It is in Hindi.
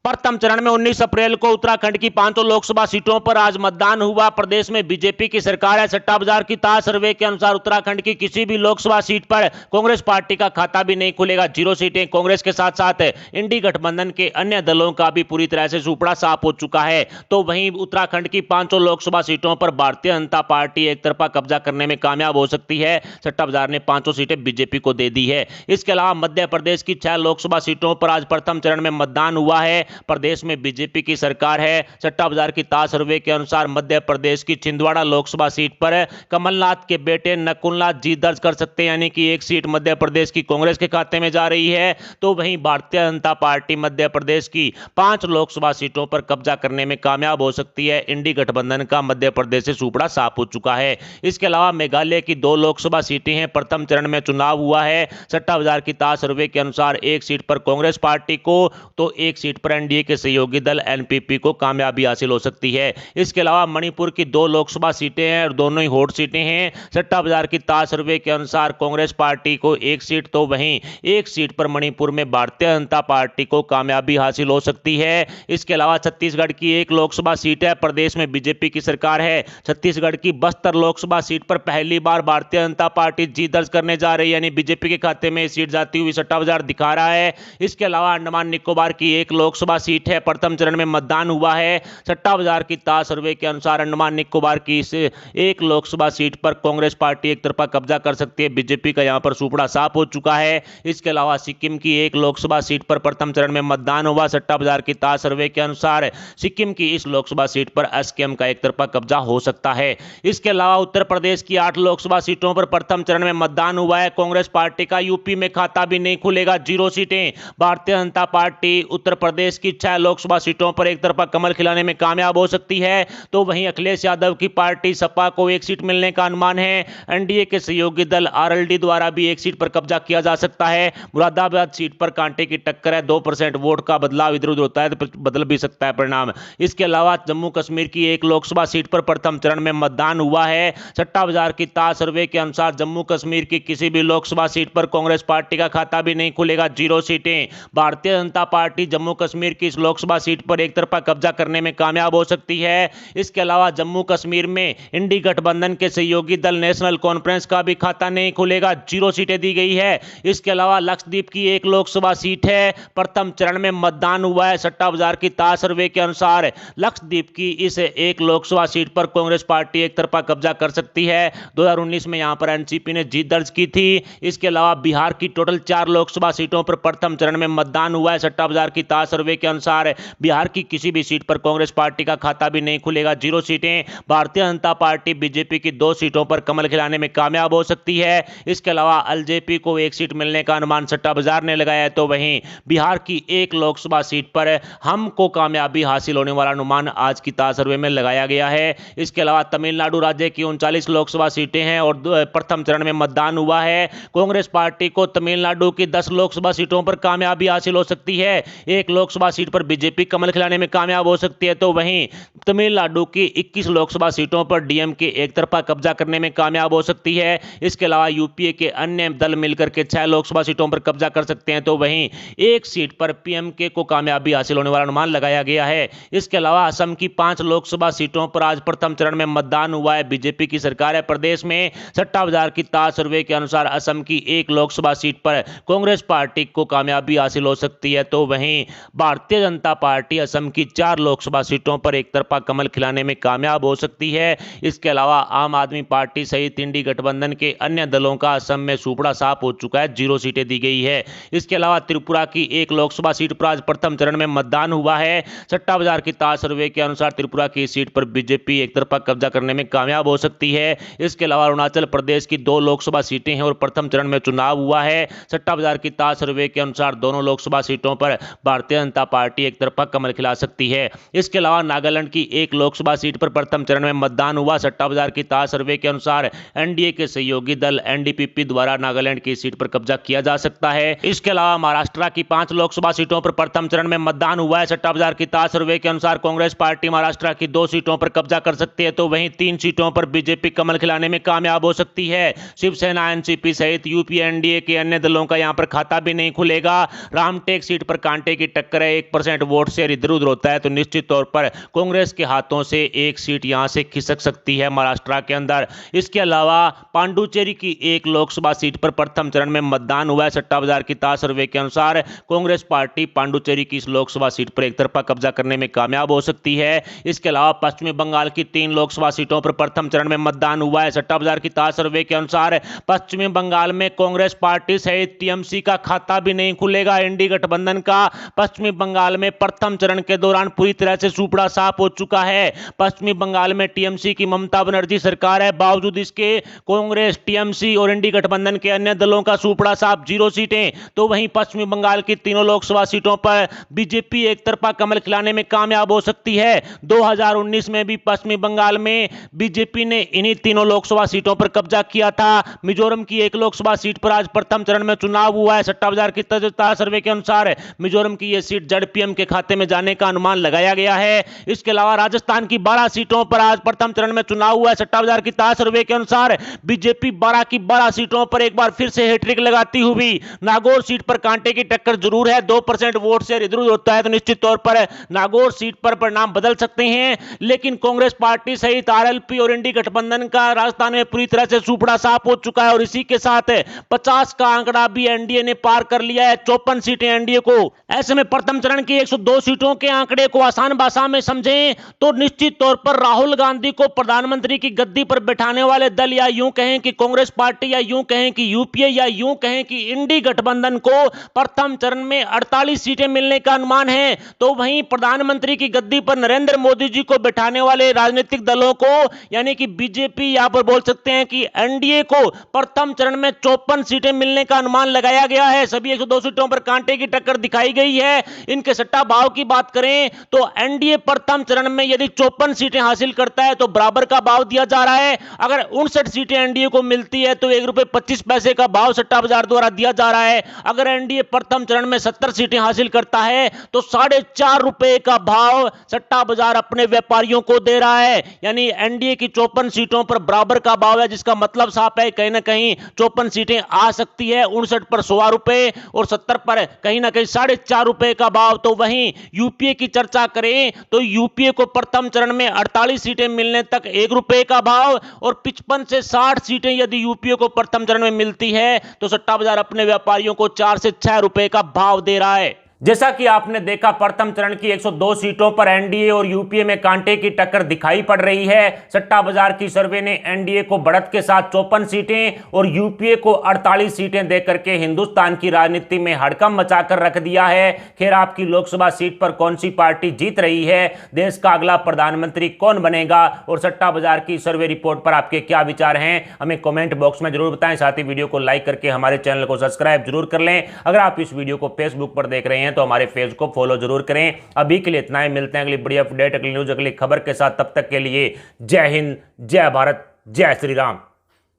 प्रथम चरण में 19 अप्रैल को उत्तराखंड की 500 लोकसभा सीटों पर आज मतदान हुआ। प्रदेश में बीजेपी की सरकार है। सट्टा बाजार की ताज सर्वे के अनुसार उत्तराखंड की किसी भी लोकसभा सीट पर कांग्रेस पार्टी का खाता भी नहीं खुलेगा। 0 सीटें। कांग्रेस के साथ साथ इंडी गठबंधन के अन्य दलों का भी पूरी तरह से सूपड़ा साफ हो चुका है। तो वहीं उत्तराखंड की 500 लोकसभा सीटों पर भारतीय जनता पार्टी एक तरफा कब्जा करने में कामयाब हो सकती है। सट्टा बाजार ने 500 सीटें बीजेपी को दे दी है। इसके अलावा मध्य प्रदेश की 6 लोकसभा सीटों पर आज प्रथम चरण में मतदान हुआ है। प्रदेश में बीजेपी की सरकार है। सट्टा बाजार की ताज सर्वे के अनुसार मध्य प्रदेश की छिंदवाड़ा लोकसभा सीट पर कमलनाथ के बेटे नकुलनाथ जीत दर्ज कर सकते हैं, यानी कि एक सीट मध्य प्रदेश की कांग्रेस के खाते में जा रही है। तो वहीं भारतीय जनता पार्टी मध्य प्रदेश की 5 लोकसभा सीटों पर कब्जा करने में कामयाब हो सकती है। इंडी गठबंधन का मध्य प्रदेश से सूपड़ा साफ हो चुका है। इसके अलावा मेघालय की 2 लोकसभा सीटें हैं। प्रथम चरण में चुनाव हुआ है। सट्टा बाजार की ताज सर्वे के अनुसार एक सीट पर कांग्रेस पार्टी को तो एक सीट पर एनडीए के सहयोगी दल एनपीपी को कामयाबी हासिल हो सकती है। इसके अलावा मणिपुर की 2 लोकसभा सीटें हैं और दोनों ही हॉट सीटें हैं। सट्टा बाजार की ताज सर्वे के अनुसार कांग्रेस पार्टी को एक सीट तो वहीं एक सीट पर मणिपुर में भारतीय जनता पार्टी को कामयाबी हासिल हो सकती है। इसके अलावा छत्तीसगढ़ की 1 लोकसभा सीट है। प्रदेश में बीजेपी की सरकार है। छत्तीसगढ़ की बस्तर लोकसभा सीट पर पहली बार भारतीय जनता पार्टी जीत दर्ज करने जा रही है, यानी बीजेपी के खाते में सीट जाती हुई सट्टा बाजार दिखा रहा है। इसके अलावा अंडमान निकोबार की 1 लोकसभा सीट है। प्रथम चरण में मतदान हुआ है। सट्टा बाजार की ताज सर्वे के अनुसार अंडमान निकोबार की इस 1 लोकसभा सीट पर कांग्रेस पार्टी एक तरफा कब्जा कर सकती है। बीजेपी का यहां पर सूपड़ा साफ हो चुका है। इसके अलावा सिक्किम की 1 लोकसभा सीट पर प्रथम चरण में मतदान हुआ। सट्टा बाजार की ताज सर्वे के अनुसार सिक्किम की इस लोकसभा सीट पर एसकेएम का एक तरफा कब्जा हो सकता है। इसके अलावा उत्तर प्रदेश की 8 लोकसभा सीटों पर प्रथम चरण में मतदान हुआ है। कांग्रेस पार्टी का यूपी में खाता भी नहीं खुलेगा। 0 सीटें। भारतीय जनता पार्टी उत्तर प्रदेश की 6 लोकसभा सीटों पर एक तरफा कमल खिलाने में कामयाब हो सकती है। तो वहीं अखिलेश यादव की पार्टी सपा को 1 सीट मिलने का अनुमान है। एनडीए के सहयोगी दल आरएलडी द्वारा भी 1 सीट पर कब्जा किया जा सकता है। मुरादाबाद सीट पर कांटे की टक्कर है। 2% वोट का बदलाव इधर उधर होता है तो बदल भी सकता है परिणाम। इसके अलावा जम्मू कश्मीर की 1 लोकसभा सीट पर प्रथम चरण में मतदान हुआ है। सट्टा बाजार की ताज सर्वे के अनुसार जम्मू कश्मीर की किसी भी लोकसभा सीट पर कांग्रेस पार्टी का खाता भी नहीं खुलेगा। 0 सीटें। भारतीय जनता पार्टी जम्मू कश्मीर की इस लोकसभा सीट पर एक तरफा कब्जा करने में कामयाब हो सकती है। इसके अलावा जम्मू कश्मीर में इंडी गठबंधन के सहयोगी दल नेशनल कॉन्फ्रेंस का भी खाता नहीं खुलेगा। 0 सीटें दी गई है। इसके अलावा लक्षद्वीप की 1 लोकसभा सीट है। प्रथम चरण में मतदान हुआ है। सट्टा बाजार की ताज सर्वे के अनुसार लक्षद्वीप की इस 1 लोकसभा सीट पर कांग्रेस पार्टी एक तरफा कब्जा कर सकती है। 2019 में यहां पर एनसीपी ने जीत दर्ज की थी। इसके अलावा बिहार की टोटल 4 लोकसभा सीटों पर प्रथम चरण में मतदान हुआ है। सट्टा बाजार की ताज सर्वे के अनुसार बिहार की किसी भी सीट पर कांग्रेस पार्टी का खाता भी नहीं खुलेगा। 0 सीटें। भारतीय जनता पार्टी बीजेपी की 2 सीटों पर कमल खिलाने में कामयाब हो सकती है। इसके अलावा एलजेपी को 1 सीट मिलने का अनुमान सट्टा बाजार ने लगाया है। तो वहीं बिहार की 1 लोकसभा सीट पर हमको कामयाबी हासिल होने वाला अनुमान आज की ताज सर्वे में लगाया गया है। इसके अलावा तमिलनाडु राज्य की 39 लोकसभा सीटें हैं और प्रथम चरण में मतदान हुआ है। कांग्रेस पार्टी को तमिलनाडु की 10 लोकसभा सीटों पर कामयाबी हासिल हो सकती है। 1 लोकसभा सीट पर बीजेपी कमल खिलाने में कामयाब हो सकती है। तो वहीं तमिलनाडु की 21 लोकसभा सीटों पर डीएमके एक तरफा कब्जा करने में कामयाब हो सकती है। इसके अलावा यूपीए के अन्य दल मिलकर के 6 लोकसभा सीटों पर कब्जा कर सकते हैं। तो वहीं 1 सीट पर पीएमके को कामयाबी हासिल होने वाला अनुमान लगाया गया है। इसके अलावा असम की 5 लोकसभा सीटों पर आज प्रथम चरण में मतदान हुआ है। बीजेपी की सरकार है प्रदेश में। सट्टा बाजार की ताज सर्वे के अनुसार असम की 1 लोकसभा सीट पर कांग्रेस पार्टी को कामयाबी हासिल हो सकती है। तो वहीं भारतीय जनता पार्टी असम की 4 लोकसभा सीटों पर एक तरफा कमल खिलाने में कामयाब हो सकती है। इसके अलावा आम आदमी पार्टी सहित इंडी गठबंधन के अन्य दलों का असम में सूपड़ा साफ हो चुका है। 0 सीटें दी गई है। इसके अलावा त्रिपुरा की 1 लोकसभा सीट पर आज प्रथम चरण में मतदान हुआ है। सट्टा बाजार की ताज सर्वे के अनुसार त्रिपुरा की सीट पर बीजेपी एक तरफा कब्जा करने में कामयाब हो सकती है। इसके अलावा अरुणाचल प्रदेश की 2 लोकसभा सीटें हैं और प्रथम चरण में चुनाव हुआ है। सट्टा बाजार की ताज सर्वे के अनुसार दोनों लोकसभा सीटों पर भारतीय जनता पार्टी एक तरफा कमल खिला सकती है। इसके अलावा नागालैंड की 1 लोकसभा सीट पर प्रथम चरण में मतदान हुआ। सट्टा बाजार की ताज सर्वे के अनुसार एनडीए के सहयोगी दल एनडीपीपी द्वारा नागालैंड की सीट पर कब्जा किया जा सकता है। इसके अलावा महाराष्ट्र की 5 लोकसभा सीटों पर प्रथम चरण में मतदान हुआ है। सट्टा बाजार की ताज सर्वे के अनुसार कांग्रेस पार्टी महाराष्ट्र की 2 सीटों पर कब्जा कर सकती है। तो वहीं 3 सीटों पर बीजेपी कमल खिलाने में कामयाब हो सकती है। शिवसेना एनसीपी सहित यूपीए एनडीए के अन्य दलों का यहां पर खाता भी नहीं खुलेगा। रामटेक सीट पर कांटे की टक्कर है। 1% वोट शेयर इधर उधर होता है तो निश्चित तौर पर कांग्रेस के हाथों से एक सीट यहां से खिसक सकती है महाराष्ट्र के अंदर। इसके अलावा पांडुचेरी की एक लोकसभा सीट पर प्रथम चरण में मतदान हुआ है। सट्टा बाजार की ताज सर्वे के अनुसार कांग्रेस पार्टी पांडुचेरी की इस लोकसभा सीट पर एक तरफा कब्जा करने में कामयाब हो सकती है। इसके अलावा पश्चिमी बंगाल की 3 लोकसभा सीटों पर प्रथम चरण में मतदान हुआ है। सट्टा बाजार की ताज सर्वे के अनुसार पश्चिमी बंगाल में कांग्रेस पार्टी सहित टीएमसी का खाता भी नहीं खुलेगा। एनडीए गठबंधन का पश्चिमी बंगाल में प्रथम चरण के दौरान पूरी तरह से सूपड़ा साफ हो चुका है। पश्चिमी बंगाल में टीएमसी की ममता बनर्जी सरकार है, बावजूद इसके कांग्रेस, टीएमसी और एनडीए गठबंधन के अन्य दलों का सूपड़ा साफ 0 सीटें। तो वहीं पश्चिमी बंगाल की तीनों लोकसभा सीटों पर बीजेपी एक तरफा कमल खिलाने में कामयाब हो सकती है। 2019 में भी पश्चिमी बंगाल में बीजेपी ने इन्हीं तीनों लोकसभा सीटों पर कब्जा किया था। मिजोरम की एक लोकसभा सीट पर आज प्रथम चरण में चुनाव हुआ है। सट्टा बाजार की ताज सर्वे के अनुसार मिजोरम की यह सीट जेडपीएम के खाते में जाने का अनुमान लगाया गया है। इसके अलावा राजस्थान की 12 सीटों पर आज प्रथम चरण में चुनाव हुआ है। सट्टा बाजार की ताज सर्वे के अनुसार बीजेपी 12 की 12 सीटों पर एक बार फिर से हैट्रिक लगाती हुई। नागौर सीट पर कांटे की टक्कर जरूर है, 2% वोट शेयर इधर उधर होता है तो निश्चित तौर पर नागौर सीट पर परिणाम बदल सकते हैं। लेकिन कांग्रेस पार्टी सहित आरएलपी और एनडीए गठबंधन का राजस्थान में पूरी तरह से सूपड़ा साफ हो चुका है और इसी के साथ 50 का आंकड़ा भी एनडीए ने पार कर लिया है। 54 सीटें एनडीए को। ऐसे में प्रथम चरण की 102 सीटों के आंकड़े को आसान भाषा में समझें तो निश्चित तौर पर राहुल गांधी को प्रधानमंत्री की गद्दी पर बैठाने वाले दल, या यूं कहें कि कांग्रेस पार्टी, या यूं कहें कि यूपीए, या यूं कहें कि इंडी गठबंधन को प्रथम चरण में 48 सीटें मिलने का अनुमान है। तो वहीं प्रधानमंत्री की गद्दी पर नरेंद्र मोदी जी को बैठाने वाले राजनीतिक दलों को, यानी कि बीजेपी, यहां पर बोल सकते हैं कि एनडीए को प्रथम चरण में 54 सीटें मिलने का अनुमान लगाया गया है। सभी 102 सीटों पर कांटे की टक्कर दिखाई गई है। इनके सट्टा भाव की बात करें तो एनडीए प्रथम चरण में यदि 54 सीटें हासिल करता है तो बराबर का भाव दिया जा रहा है। अगर 59 सीटें एनडीए को मिलती है तो ₹1.25 का भाव सट्टा बाजार द्वारा दिया जा रहा है। अगर एनडीए प्रथम चरण में 70 सीटें हासिल करता है तो ₹4.5 का भाव सट्टा बाजार अपने व्यापारियों को दे रहा है। यानी एनडीए की 54 सीटों पर बराबर का भाव है, जिसका मतलब साफ है कहीं ना कहीं 54 सीटें आ सकती है। 59 पर ₹1.25 और 70 पर कहीं ना कहीं ₹4.5 का भाव। तो वहीं यूपीए की चर्चा करें तो यूपीए को प्रथम चरण में 48 सीटें मिलने तक ₹1 का भाव, और 55 से 60 सीटें यदि यूपीए को प्रथम चरण में मिलती है तो सट्टा बाजार अपने व्यापारियों को ₹4 से ₹6 का भाव दे रहा है। जैसा कि आपने देखा, प्रथम चरण की 102 सीटों पर एनडीए और यूपीए में कांटे की टक्कर दिखाई पड़ रही है। सट्टा बाजार की सर्वे ने एनडीए को बढ़त के साथ 54 सीटें और यूपीए को 48 सीटें देकर के हिंदुस्तान की राजनीति में हड़कंप मचाकर रख दिया है। खैर, आपकी लोकसभा सीट पर कौन सी पार्टी जीत रही है, देश का अगला प्रधानमंत्री कौन बनेगा, और सट्टा बाजार की सर्वे रिपोर्ट पर आपके क्या विचार हैं, हमें कमेंट बॉक्स में जरूर बताएं। साथ ही वीडियो को लाइक करके हमारे चैनल को सब्सक्राइब जरूर कर लें। अगर आप इस वीडियो को फेसबुक पर देख रहे हैं तो हमारे पेज को फॉलो जरूर करें। अभी के लिए इतना ही, मिलते हैं अगली बड़ी अपडेट, अगली न्यूज, अगली खबर के साथ। तब तक के लिए जय हिंद, जय भारत, जय श्री राम।